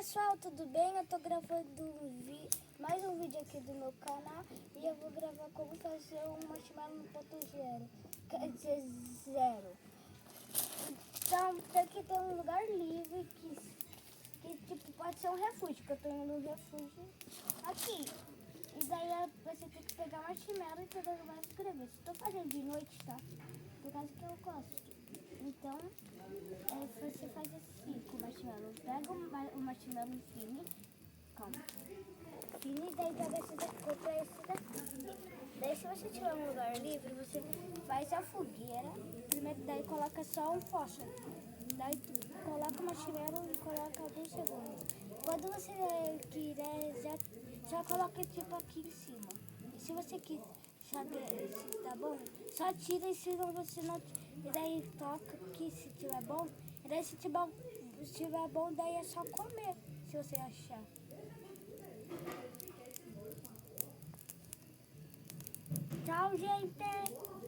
pessoal, tudo bem? Eu tô gravando mais um vídeo aqui do meu canal e eu vou gravar como fazer um marshmallow no ponto zero, quer dizer, zero. Então tem que ter um lugar livre que tipo, pode ser um refúgio, que eu tô indo no refúgio aqui. E daí você tem que pegar marshmallow e pegar vários escrever. Estou fazendo de noite, tá? Por causa que eu gosto. Então, você faz assim com o marshmallow. Pega o marshmallow fine, calma. Fine, daí pega esse daqui, compra esse daqui. Daí se você tiver um lugar livre, você faz a fogueira. Primeiro daí coloca só um fósforo. Daí coloca o marshmallow e coloca alguns segundos. Quando você quiser, já coloca tipo aqui em cima. E se você quiser saber se tá bom, só tira e se não você não. E daí toca aqui se tiver bom. E daí se tiver bom, daí é só comer, se você achar. Tchau, gente!